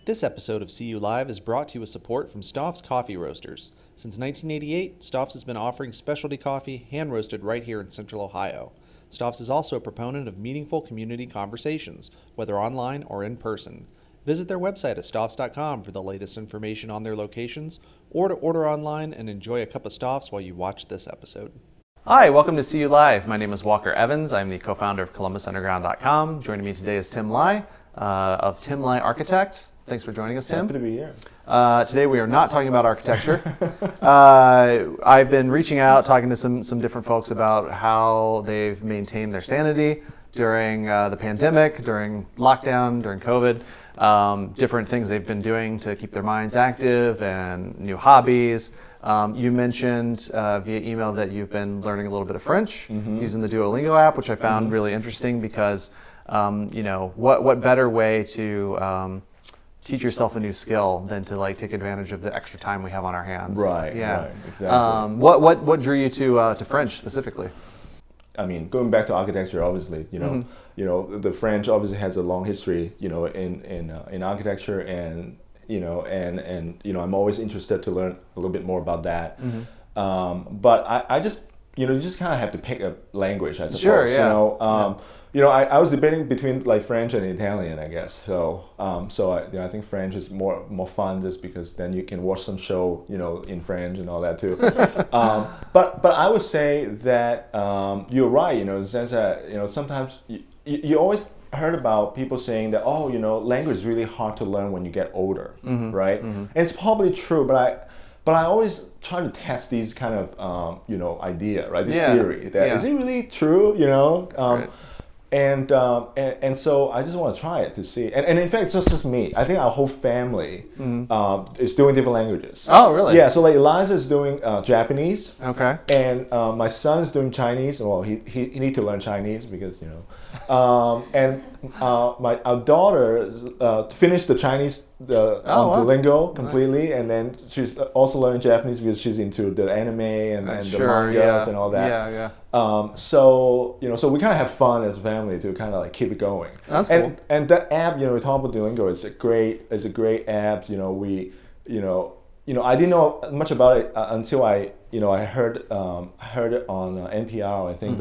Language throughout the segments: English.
This episode of CU Live is brought to you with support from Stoff's Coffee Roasters. Since 1988, Stoff's has been offering specialty coffee hand-roasted right here in Central Ohio. Stoff's is also a proponent of meaningful community conversations, whether online or in person. Visit their website at stoffs.com for the latest information on their locations, or to order online and enjoy a cup of Stoff's while you watch this episode. Hi, welcome to CU Live. My name is Walker Evans. I'm the co-founder of ColumbusUnderground.com. Joining me today is Tim Lai of Tim Lai Architect. Thanks for joining us, Tim. Happy to be here. Today we are not talking about architecture. I've been reaching out, talking to some different folks about how they've maintained their sanity during the pandemic, during lockdown, during COVID, different things they've been doing to keep their minds active and new hobbies. You mentioned via email that you've been learning a little bit of French using the Duolingo app, which I found really interesting because, what better way to teach yourself a new skill than to take advantage of the extra time we have on our hands. Right, yeah. right, exactly. What drew you to French specifically? I mean, going back to architecture, obviously, the French obviously has a long history, in architecture, and I'm always interested to learn a little bit more about that. But I just, you just kind of have to pick a language, I suppose. Sure, yeah. I was debating between French and Italian, I guess. So, I think French is more fun just because then you can watch some show, in French and all that too. But I would say that you're right, in the sense that sometimes you always heard about people saying that language is really hard to learn when you get older, right? And it's probably true, but I always try to test these kind of idea, right? This theory that is it really true, Right. And so I just want to try it to see. And in fact, it's not just me. I think our whole family is doing different languages. Oh, really? Yeah, so Eliza is doing Japanese. Okay. And my son is doing Chinese. Well, he need to learn Chinese because, and our daughter finished the Chinese, Duolingo completely. And then she's also learning Japanese because she's into the anime and the mangas and all that. Yeah. So we kind of have fun as a family to kind of keep it going. That's cool. And the app, we talk about Duolingo. It's a great app. I didn't know much about it until I heard it on NPR. I think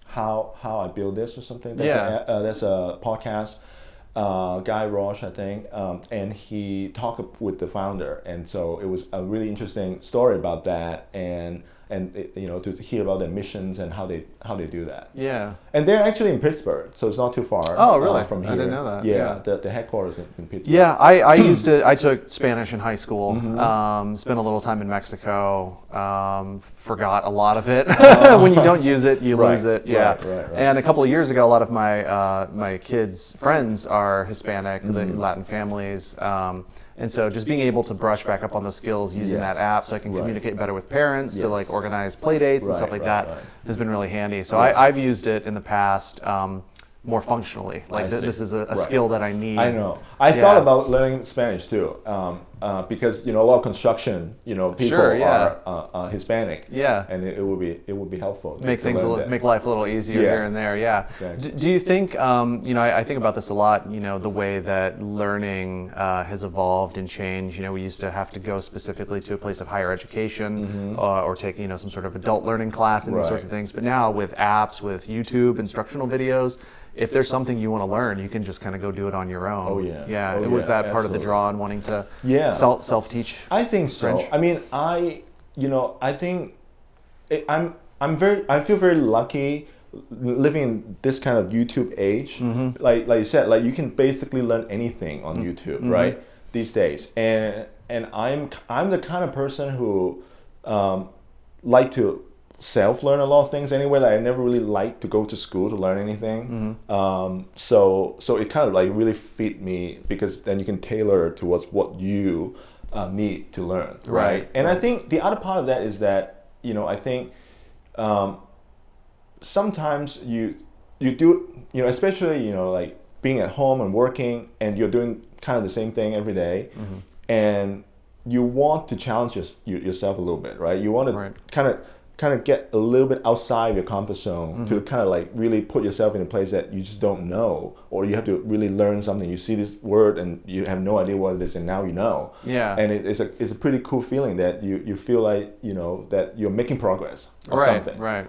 how I build this or something. That's a podcast. Guy Roush, I think, and he talked with the founder, and so it was a really interesting story about that, and to hear about their missions and how they do that. Yeah. And they're actually in Pittsburgh, so it's not too far. Oh, really? From here. I didn't know that. Yeah. The headquarters in Pittsburgh. Yeah, I took Spanish in high school. Spent a little time in Mexico. Forgot a lot of it. When you don't use it, you lose it. Yeah. Right. And a couple of years ago, a lot of my kids' friends are Hispanic, the Latin families. And so just being able to brush back up on the skills using that app so I can communicate better with parents to organize play dates and stuff like that has been really handy. So I've used it in the past more functionally. This is a skill that I need. I know. I thought about learning Spanish too, because a lot of construction, people are Hispanic. Yeah. And it would be helpful to make life a little easier here and there. Yeah. Exactly. Do you think I think about this a lot, the way that learning has evolved and changed. We used to have to go specifically to a place of higher education or take some sort of adult learning class and these sorts of things. But now with apps, with YouTube instructional videos, if there's something you want to learn, you can just kind of go do it on your own. Oh yeah. Yeah. Was that part of the draw in wanting to self-teach? I think so. French? I mean, I think I feel very lucky living in this kind of YouTube age. Like you said, you can basically learn anything on YouTube, right? These days, and I'm the kind of person who like to self-learn a lot of things anyway. I never really liked to go to school to learn anything. So it kind of really fit me because then you can tailor towards what you need to learn, right? And I think the other part of that is that I think sometimes you do especially being at home and working and you're doing kind of the same thing every day, and you want to challenge yourself a little bit, right? You want to kind of kind of get a little bit outside your comfort zone to kind of like really put yourself in a place that you just don't know, or you have to really learn something. You see this word and you have no idea what it is, and now you know. Yeah. And it's a pretty cool feeling that you feel like, you know, that you're making progress or Right, something. right.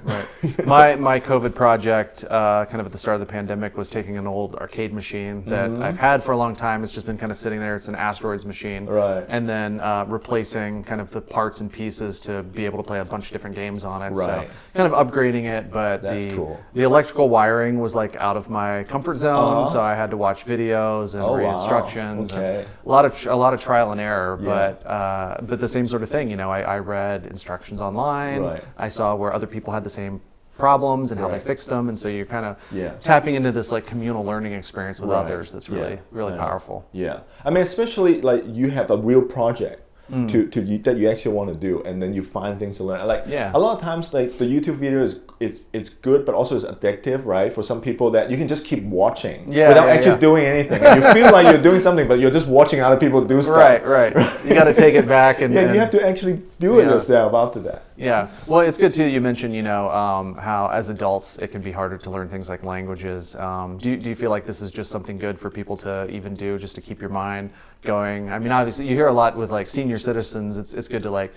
My COVID project, kind of at the start of the pandemic, was taking an old arcade machine that I've had for a long time. It's just been kind of sitting there. It's an Asteroids machine. Right. And then replacing kind of the parts and pieces to be able to play a bunch of different games on it. Right. So kind of upgrading it, but That's cool. the electrical wiring was like out of my comfort zone, so I had to watch videos and Oh, read wow. instructions. Okay. And a lot of trial and error, Yeah. but the same sort of thing. You know, I read instructions online. Right. I saw where other people had the same problems and how they Right. fixed them, and so you're kind of Yeah. tapping into this like communal learning experience with Right. others. That's really really Yeah. powerful. Yeah, I mean, especially like you have a real project that you actually want to do, and then you find things to learn. Like Yeah. a lot of times, like the YouTube video it's good, but also it's addictive, right? For some people, that you can just keep watching without actually doing anything. And you feel like you're doing something, but you're just watching other people do stuff. Right. You got to take it back and Yeah, you have to actually do it Yeah. yourself after that. Yeah, well, it's good too that you mentioned, you know, how as adults it can be harder to learn things like languages. Do you feel like this is just something good for people to even do, just to keep your mind going? I mean, obviously you hear a lot with like senior citizens. It's good to like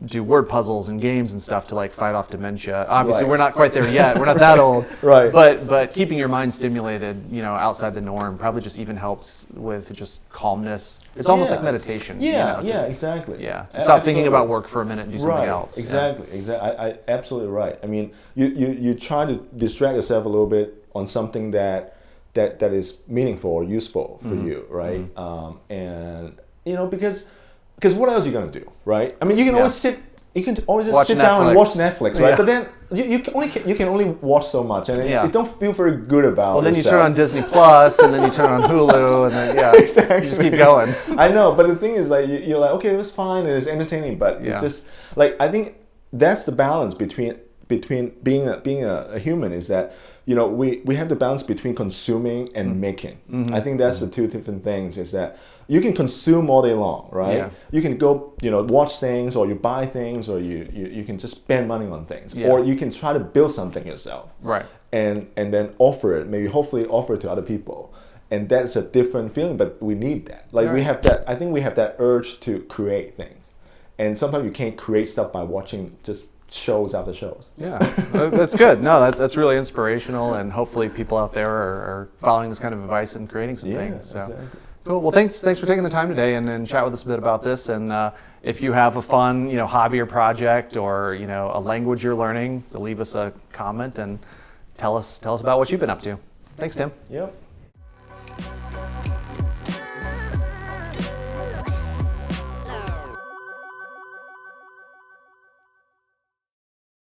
do word puzzles and games and stuff to like fight off dementia. Obviously, Right. we're not quite there yet. We're not that old. Right. But keeping your mind stimulated, you know, outside the norm probably just even helps with just calmness. It's almost Yeah. like meditation. Yeah, you know, yeah, exactly. yeah. To stop thinking Absolutely. about work for a minute and do something Right, else. Yeah. exactly, exactly. I absolutely right. I mean, you try to distract yourself a little bit on something that is meaningful or useful for you, right? And you know, because what else are you gonna do, right? I mean, you can always sit. You can always just Watch sit down and Netflix. watch Netflix, right? Yeah. But then you can only watch so much, and Yeah. you don't feel very good about. Well, then you yourself. turn on Disney Plus, and then you turn on Hulu, and then Exactly. you just keep going. I know, but the thing is, like, you're like, okay, it was fine, and it's entertaining, but Yeah. it just, like, I think that's the balance between being a human, is that, you know, we have the balance between consuming and making. I think that's the two different things. Is that you can consume all day long, right? Yeah. You can go, you know, watch things, or you buy things, or you can just spend money on things, Yeah. or you can try to build something yourself, Right. and then offer it, maybe hopefully offer it to other people. And that's a different feeling, but we need that. Like we Right. have that, I think we have that urge to create things. And sometimes you can't create stuff by watching just shows after shows. Yeah, that's good. No, that's really inspirational, and hopefully people out there are following this kind of advice and creating some things. So. exactly. Cool. Well, thanks for taking the time today and chat with us a bit about this. And if you have a fun, you know, hobby or project, or you know, a language you're learning, leave us a comment and tell us about what you've been up to. Thanks, Tim. Yep.